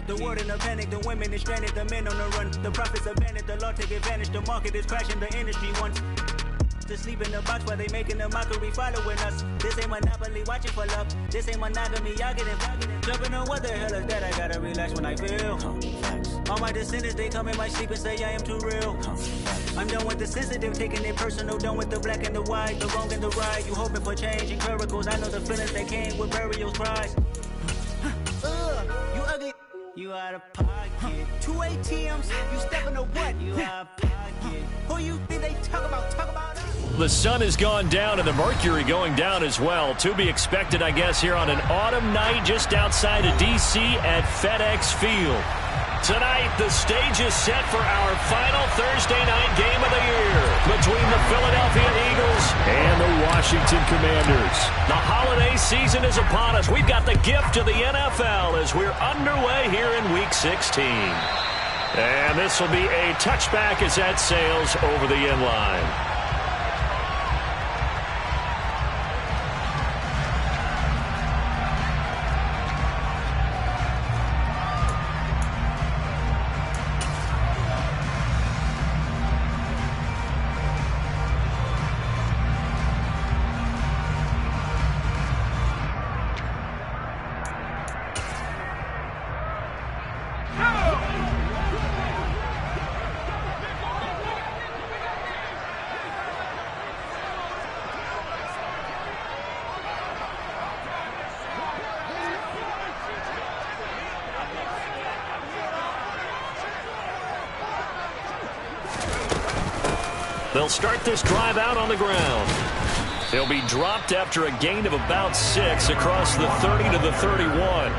The world in a panic, the women is stranded, the men on the run. The profits abandoned, the law take advantage. The market is crashing, the industry wants to sleep in the box while they making a mockery following us. This ain't Monopoly, watching for love. This ain't monogamy, y'all getting jumping on what the hell is that? I gotta relax when I feel. All my descendants, they come in my sleep and say I am too real. I'm done with the sensitive, taking it personal. Done with the black and the white, the wrong and the right. You hoping for change and miracles. I know the feelings that came with burial cries. You ugly. You out of pocket. 2 ATMs, you stepping to what? You out of pocket. Who you think they talk about us? The sun has gone down and the mercury going down as well. To be expected, I guess, here on an autumn night just outside of D.C. at FedEx Field. Tonight, the stage is set for our final Thursday night game of the year between the Philadelphia Eagles and the Washington Commanders. The holiday season is upon us. We've got the gift of the NFL as we're underway here in Week 16. And this will be a touchback as that sails over the end line. They'll start this drive out on the ground. They'll be dropped after a gain of about 6 across the 30 to the 31.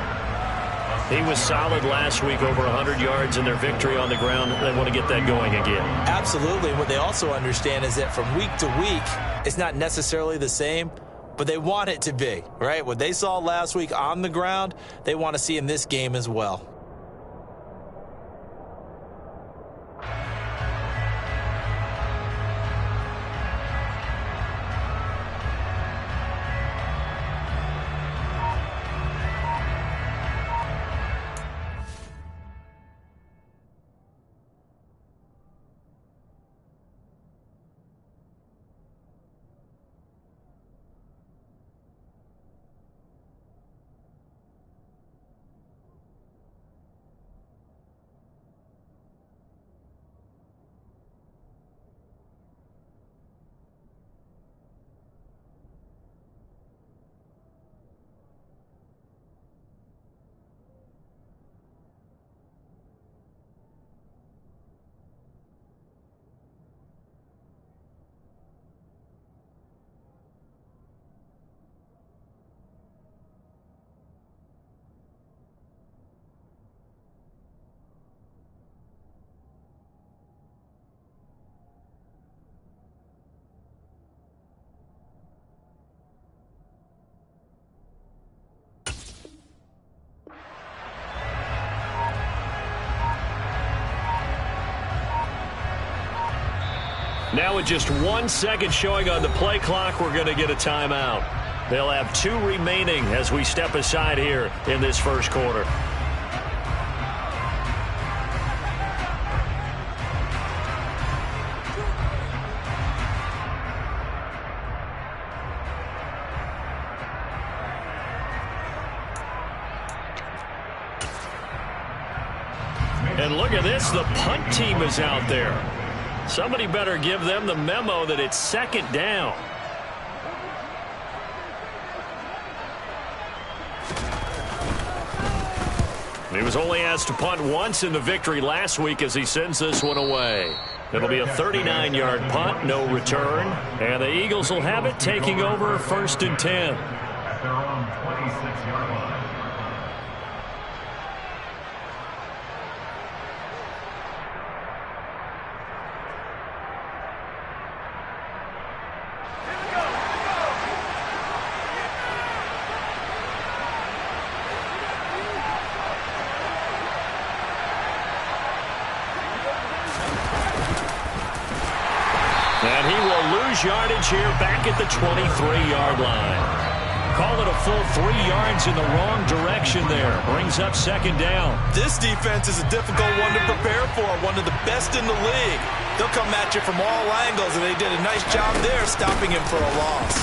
He was solid last week, over 100 yards in their victory on the ground. They want to get that going again. Absolutely. What they also understand is that from week to week, it's not necessarily the same, but they want it to be, right? What they saw last week on the ground, they want to see in this game as well. Now with just 1 second showing on the play clock, we're going to get a timeout. They'll have 2 remaining as we step aside here in this first quarter. And look at this, the punt team is out there. Somebody better give them the memo that it's second down. He was only asked to punt once in the victory last week as he sends this one away. It'll be a 39-yard punt, no return. And the Eagles will have it, taking over 1st and 10. At their own 26-yard line. And he will lose yardage here back at the 23-yard line. Call it a full 3 yards in the wrong direction there. Brings up second down. This defense is a difficult one to prepare for, one of the best in the league. They'll come at you from all angles, and they did a nice job there stopping him for a loss.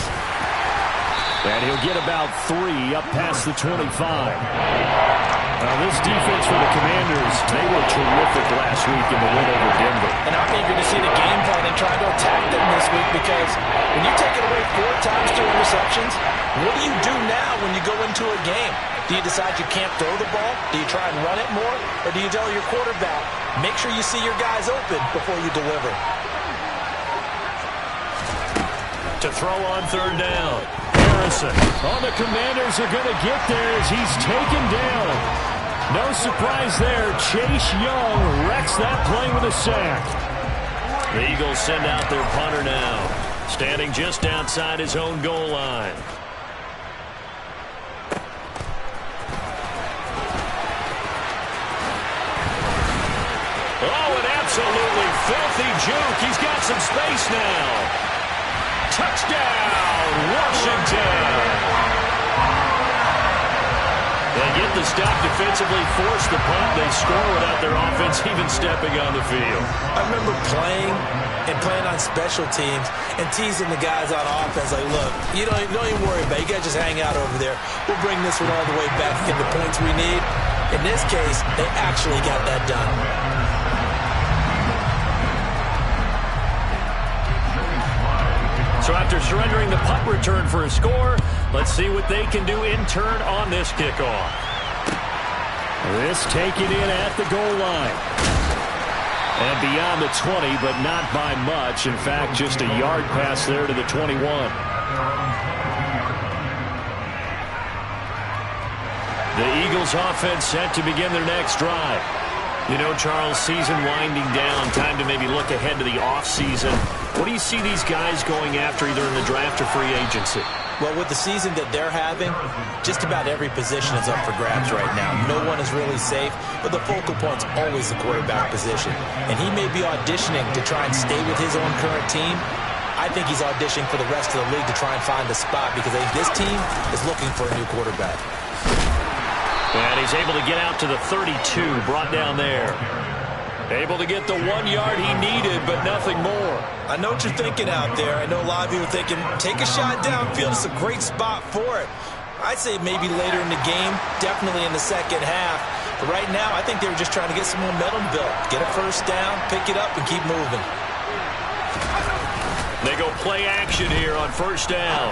And he'll get about 3 up past the 25. Now, this defense for the Commanders, they were terrific last week in the win over Denver. And I'm eager to see the game plan and try to attack them this week, because when you take it away 4 times to interceptions, what do you do now when you go into a game? Do you decide you can't throw the ball? Do you try and run it more? Or do you tell your quarterback, make sure you see your guys open before you deliver? To throw on third down. Harrison. Oh, the Commanders are going to get there as he's taken down. No surprise there. Chase Young wrecks that play with a sack. The Eagles send out their punter now, standing just outside his own goal line. Oh, an absolutely filthy juke. He's got some space now. Touchdown, Washington. They get the stop defensively, force the punt. They score without their offense even stepping on the field. I remember playing on special teams and teasing the guys on offense like, look, you don't even worry about it. You guys just hang out over there. We'll bring this one all the way back and get the points we need. In this case, they actually got that done. So after surrendering the punt return for a score, let's see what they can do in turn on this kickoff. This taken in at the goal line. And beyond the 20, but not by much. In fact, just a yard pass there to the 21. The Eagles offense set to begin their next drive. You know, Charles, season winding down, time to maybe look ahead to the offseason. What do you see these guys going after either in the draft or free agency? Well, with the season that they're having, just about every position is up for grabs right now. No one is really safe, but the focal point's always the quarterback position. And he may be auditioning to try and stay with his own current team. I think he's auditioning for the rest of the league to try and find a spot, because I think this team is looking for a new quarterback. And he's able to get out to the 32, brought down there. Able to get the 1 yard he needed, but nothing more. I know what you're thinking out there. I know a lot of you are thinking, take a shot downfield. It's a great spot for it. I'd say maybe later in the game, definitely in the second half. But right now, I think they were just trying to get some momentum built. Get a first down, pick it up, and keep moving. They go play action here on first down.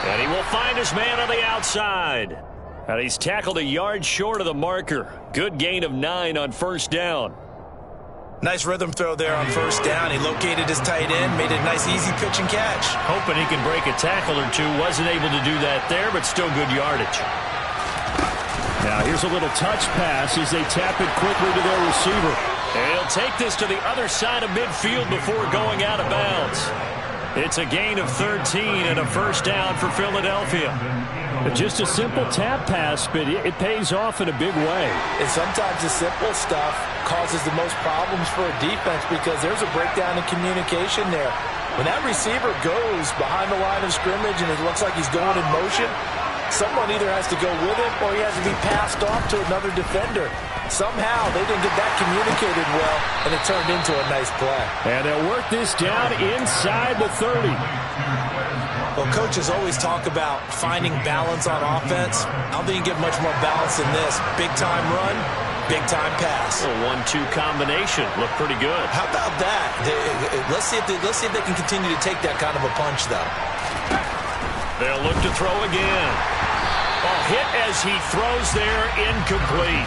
And he will find his man on the outside. And he's tackled a yard short of the marker. Good gain of 9 on first down. Nice rhythm throw there on first down. He located his tight end, made a nice easy pitch and catch. Hoping he can break a tackle or two. Wasn't able to do that there, but still good yardage. Now here's a little touch pass as they tap it quickly to their receiver. And he'll take this to the other side of midfield before going out of bounds. It's a gain of 13 and a first down for Philadelphia. Just a simple tap pass, but it pays off in a big way. And sometimes the simple stuff causes the most problems for a defense, because there's a breakdown in communication there. When that receiver goes behind the line of scrimmage and it looks like he's going in motion, someone either has to go with him or he has to be passed off to another defender. Somehow they didn't get that communicated well, and it turned into a nice play. And they'll work this down inside the 30. Well, coaches always talk about finding balance on offense. I don't think you get much more balance than this. Big-time run, big-time pass. A 1-2 combination. Looked pretty good. How about that? Let's see if they can continue to take that kind of a punch, though. They'll look to throw again. A hit as he throws there, incomplete.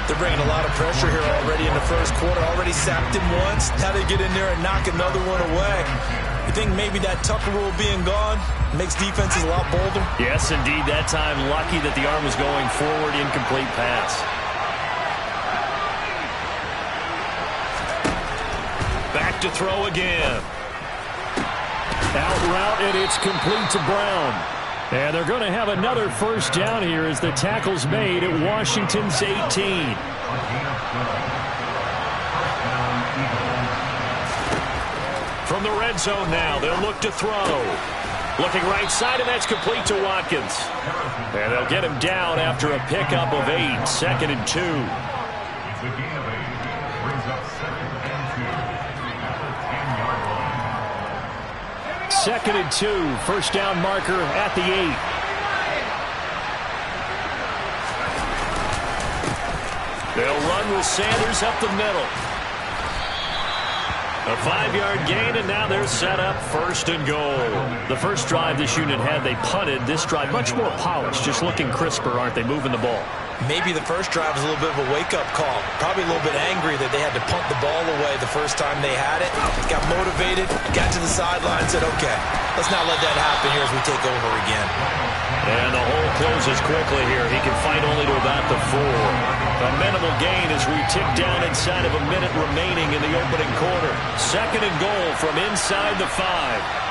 They're bringing a lot of pressure here already in the first quarter. Already sacked him once. Now they get in there and knock another one away. You think maybe that Tucker rule being gone makes defenses a lot bolder? Yes, indeed. That time, lucky that the arm was going forward. Incomplete pass. Back to throw again. Out route, and it's complete to Brown. And they're going to have another first down here as the tackle's made at Washington's 18. From the red zone now, they'll look to throw. Looking right side, and that's complete to Watkins. And they'll get him down after a pickup of 8, 2nd and 2. It's a gain of 8. Brings up 2nd and 2 at the 10-yard line. 2nd and 2, first down marker at the 8. They'll run with Sanders up the middle. A 5-yard gain, and now they're set up 1st and goal. The first drive this unit had, they punted. This drive, much more polished, just looking crisper, aren't they, moving the ball? Maybe the first drive was a little bit of a wake-up call. Probably a little bit angry that they had to punt the ball away the first time they had it. Got motivated, got to the sideline, said, okay, let's not let that happen here as we take over again. And the hole closes quickly here. He can fight only to about the 4. A minimal gain as we tick down inside of a minute remaining in the opening quarter. 2nd and goal from inside the 5.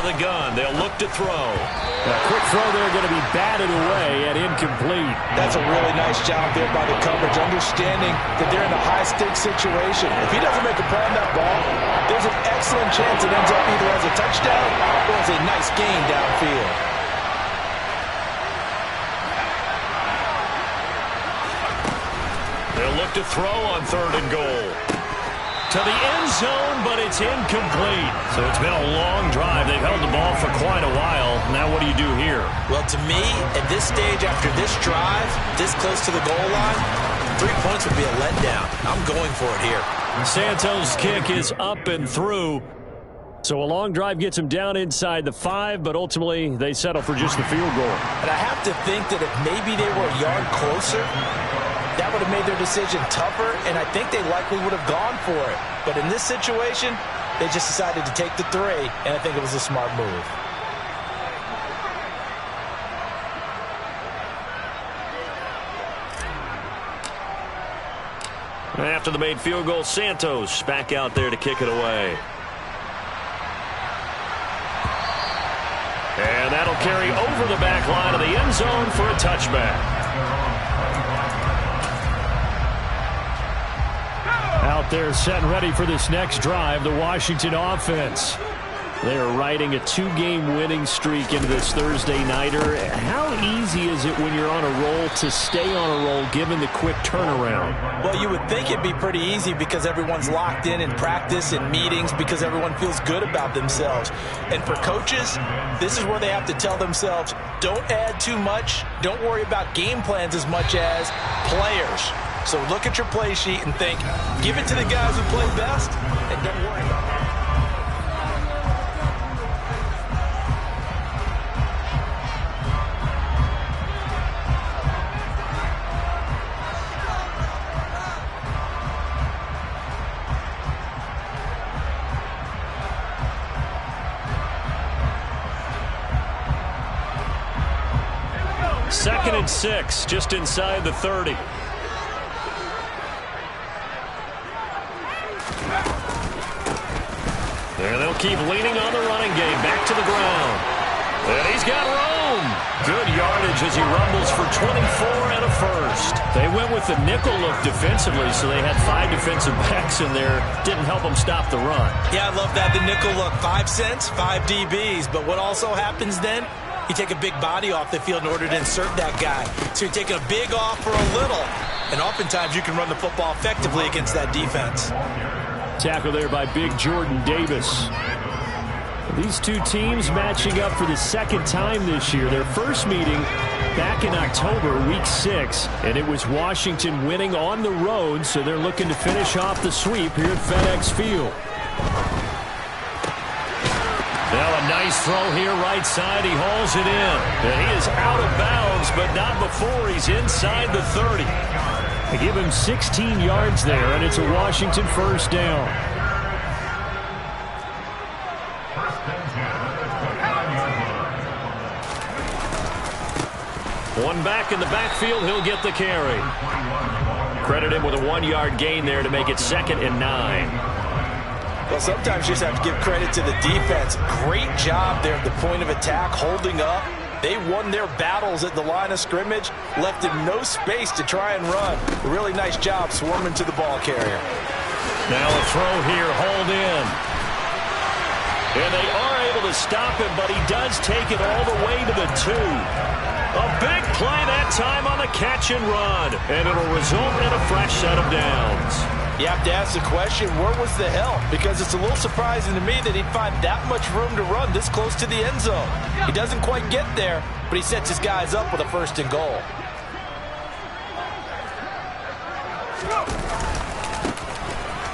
The gun. They'll look to throw. A quick throw there, going to be batted away and incomplete. That's a really nice job there by the coverage, understanding that they're in a high-stakes situation. If he doesn't make a play on that ball, there's an excellent chance it ends up either as a touchdown or as a nice gain downfield. They'll look to throw on 3rd and goal. To the end zone, but it's incomplete. So it's been a long drive. They've held the ball for quite a while. Now what do you do here? Well, to me, at this stage, after this drive, this close to the goal line, 3 points would be a letdown. I'm going for it here. Santos' kick is up and through. So a long drive gets them down inside the 5, but ultimately they settle for just the field goal. And I have to think that if maybe they were a yard closer, that would have made their decision tougher, and I think they likely would have gone for it. But in this situation, they just decided to take the 3, and I think it was a smart move. After the made field goal, Santos back out there to kick it away. And that'll carry over the back line of the end zone for a touchback. Out there set and ready for this next drive, the Washington offense. They are riding a 2-game winning streak into this Thursday nighter. How easy is it when you're on a roll to stay on a roll given the quick turnaround? Well, you would think it'd be pretty easy because everyone's locked in practice and meetings because everyone feels good about themselves. And for coaches, this is where they have to tell themselves, don't add too much, don't worry about game plans as much as players. So look at your play sheet and think, give it to the guys who play best, and don't worry about it. Second and 6, just inside the 30. And they'll keep leaning on the running game. Back to the ground. And he's got room. Good yardage as he rumbles for 24 and a first. They went with the nickel look defensively, so they had 5 defensive backs in there. Didn't help them stop the run. Yeah, I love that, the nickel look. 5 cents, 5 DBs. But what also happens then? You take a big body off the field in order to insert that guy. So you're taking a big off for a little. And oftentimes you can run the football effectively against that defense. Tackle there by big Jordan Davis. These two teams matching up for the second time this year. Their first meeting back in October, week 6, and it was Washington winning on the road, so they're looking to finish off the sweep here at FedEx Field. Now a nice throw here right side. He hauls it in. And he is out of bounds, but not before he's inside the 30. They give him 16 yards there, and it's a Washington first down. One back in the backfield, he'll get the carry. Credit him with a 1-yard gain there to make it 2nd and 9. Well, sometimes you just have to give credit to the defense. Great job there at the point of attack, holding up, They won their battles at the line of scrimmage, left him no space to try and run. A really nice job swarming to the ball carrier. Now a throw here, hauled in. And they are able to stop him, but he does take it all the way to the 2. A big play that time on the catch and run. And it'll result in a fresh set of downs. You have to ask the question, where was the help? Because it's a little surprising to me that he'd find that much room to run this close to the end zone. He doesn't quite get there, but he sets his guys up with a 1st and goal.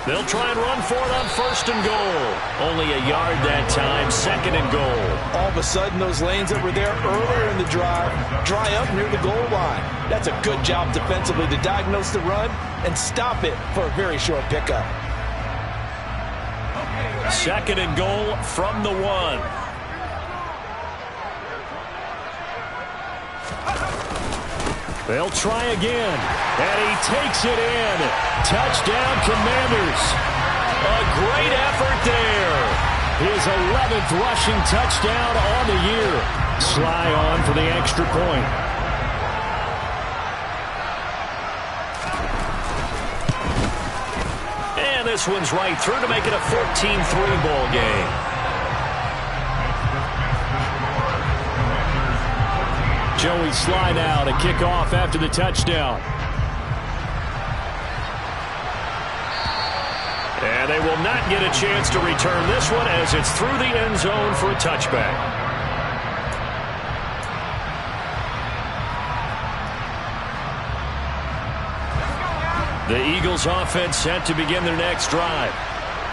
They'll try and run for it on 1st and goal. Only a yard that time, 2nd and goal. All of a sudden, those lanes that were there earlier in the drive dry up near the goal line. That's a good job defensively to diagnose the run and stop it for a very short pickup. 2nd and goal from the 1. They'll try again, and he takes it in. Touchdown, Commanders. A great effort there. His 11th rushing touchdown on the year. Sly on for the extra point. And this one's right through to make it a 14-3 ball game. Joey Sly now to kick off after the touchdown. And they will not get a chance to return this one as it's through the end zone for a touchback. The Eagles offense set to begin their next drive.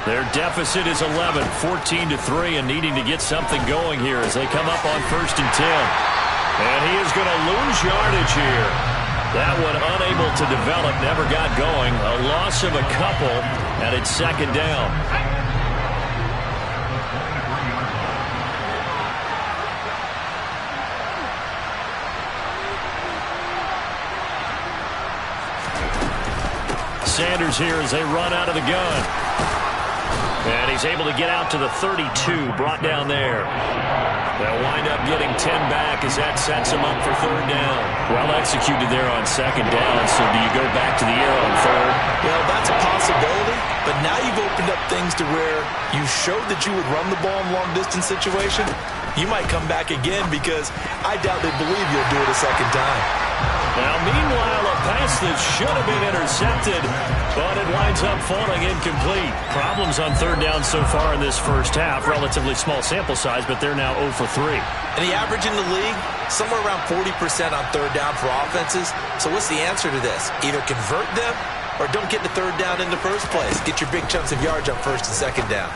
Their deficit is 11, 14-3, and needing to get something going here as they come up on 1st and 10. And he is going to lose yardage here. That one unable to develop, never got going. A loss of a couple, and it's 2nd down. Sanders here as they run out of the gun. And he's able to get out to the 32, brought down there. They'll wind up getting 10 back as that sets them up for 3rd down. Well executed there on 2nd down, so do you go back to the air on 3rd? Well, that's a possibility, but now you've opened up things to where you showed that you would run the ball in long-distance situation. You might come back again because I doubt they believe you'll do it a 2nd time. Now, meanwhile, a pass that should have been intercepted, but it winds up falling incomplete. Problems on 3rd down so far in this first half. Relatively small sample size, but they're now 0 for 3. And the average in the league, somewhere around 40% on 3rd down for offenses. So what's the answer to this? Either convert them or don't get the 3rd down in the first place. Get your big chunks of yards on 1st and 2nd down.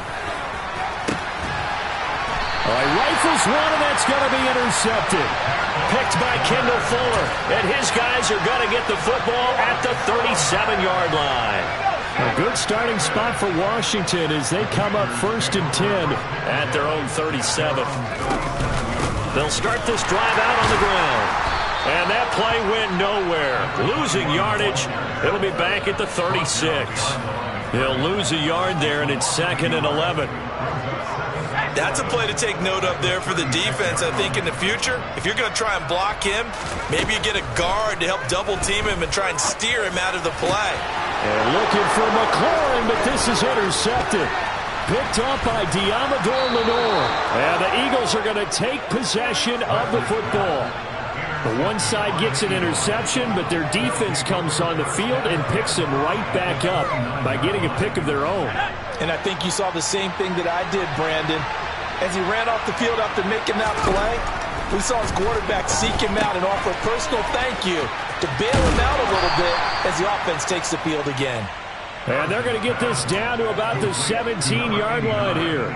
All right, rifles one, and that's going to be intercepted. Picked by Kendall Fuller, and his guys are going to get the football at the 37-yard line. A good starting spot for Washington as they come up 1st and 10 at their own 37. They'll start this drive out on the ground. And that play went nowhere. Losing yardage. It'll be back at the 36. He'll lose a yard there, and it's 2nd and 11. That's a play to take note of there for the defense, I think, in the future. If you're going to try and block him, maybe you get a guard to help double-team him and try and steer him out of the play. And looking for McLaurin, but this is intercepted. Picked up by Diamador Lenore. And the Eagles are going to take possession of the football. The one side gets an interception, but their defense comes on the field and picks them right back up by getting a pick of their own. And I think you saw the same thing that I did, Brandon. As he ran off the field after making that play, we saw his quarterback seek him out and offer a personal thank you to bail him out a little bit as the offense takes the field again. And they're going to get this down to about the 17-yard line here.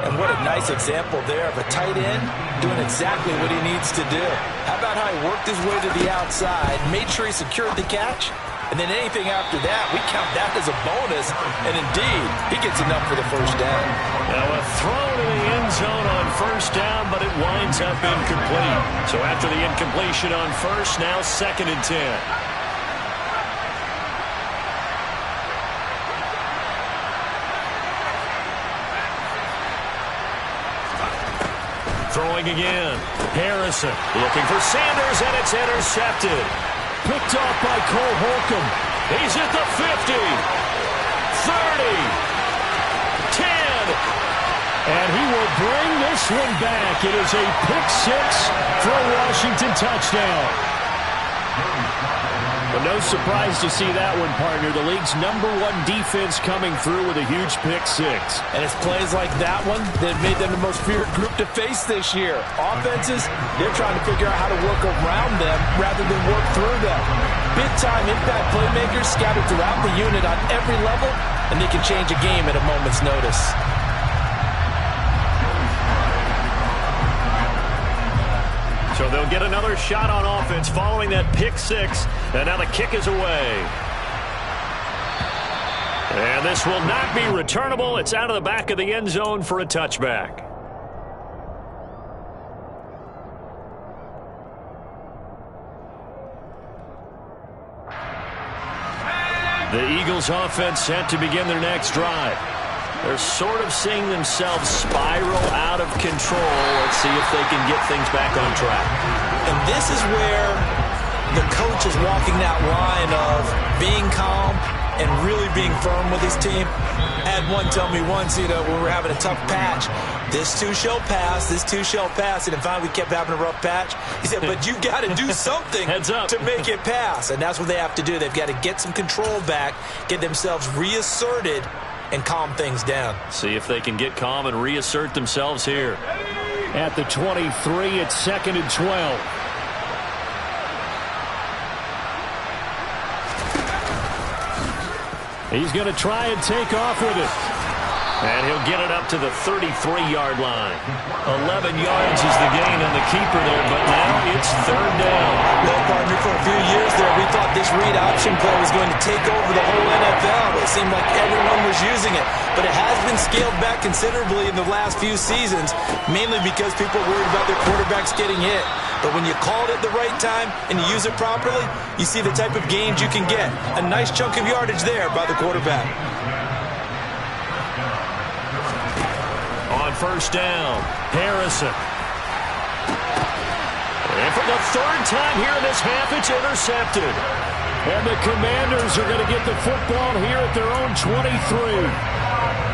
And what a nice example there of a tight end doing exactly what he needs to do. How about how he worked his way to the outside, made sure he secured the catch, and then anything after that, we count that as a bonus, and indeed, he gets enough for the 1st down. Now a throw to the end zone on 1st down, but it winds up incomplete. So after the incompletion on 1st, now 2nd and 10. Throwing throwing again. Harrison looking for Sanders, and it's intercepted. Picked off by Cole Holcomb. He's at the 50, 30, 10. And he will bring this one back. It is a pick six for a Washington touchdown. But no surprise to see that one, partner. The league's #1 defense coming through with a huge pick six. And it's plays like that one that made them the most feared group to face this year. Offenses, they're trying to figure out how to work around them rather than work through them. Big-time impact playmakers scattered throughout the unit on every level, and they can change a game at a moment's notice. So they'll get another shot on offense following that pick six. And now the kick is away. And this will not be returnable. It's out of the back of the end zone for a touchback. The Eagles offense set to begin their next drive. They're sort of seeing themselves spiral out of control. Let's see if they can get things back on track. And this is where the coach is walking that line of being calm and really being firm with his team. I had one tell me once, when we were having a tough patch, this too shall pass, this too shall pass. And finally we kept having a rough patch. He said, but you got to do something to make it pass. And that's what they have to do. They've got to get some control back, get themselves reasserted, and calm things down. See if they can get calm and reassert themselves here. At the 23, it's 2nd and 12. He's going to try and take off with it. And he'll get it up to the 33-yard line. 11 yards is the gain on the keeper there, but now it's 3rd down. Well, partner, for a few years there, we thought this read option play was going to take over the whole NFL. It seemed like everyone was using it. But it has been scaled back considerably in the last few seasons, mainly because people are worried about their quarterbacks getting hit. But when you call it at the right time and you use it properly, you see the type of gains you can get. A nice chunk of yardage there by the quarterback. On 1st down, Harrison. And for the 3rd time here in this half, it's intercepted. And the Commanders are going to get the football here at their own 23.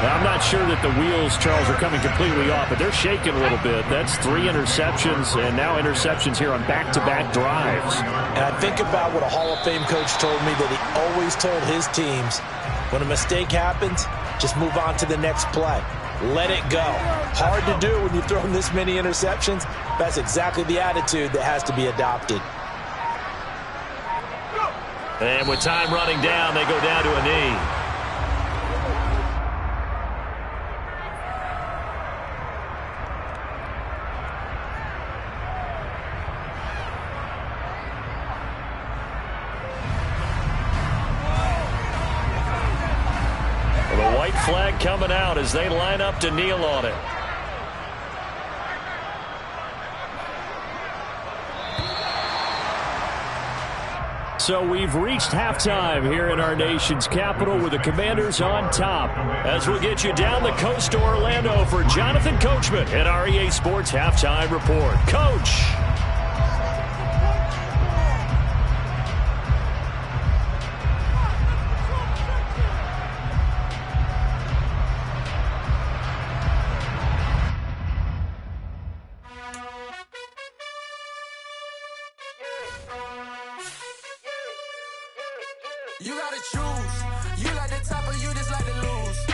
Now, I'm not sure that the wheels, Charles, are coming completely off, but they're shaking a little bit. That's 3 interceptions, and now interceptions here on back-to-back drives. And I think about what a Hall of Fame coach told me, that he always told his teams, when a mistake happens, just move on to the next play. Let it go. Hard to do when you've thrown this many interceptions. That's exactly the attitude that has to be adopted. And with time running down, they go down to a knee. The white flag coming out as they line up to kneel on it. So we've reached halftime here in our nation's capital with the Commanders on top. As we'll get you down the coast to Orlando for Jonathan Coachman at our EA Sports Halftime Report. Coach! You gotta choose. You like the top or you just like to lose.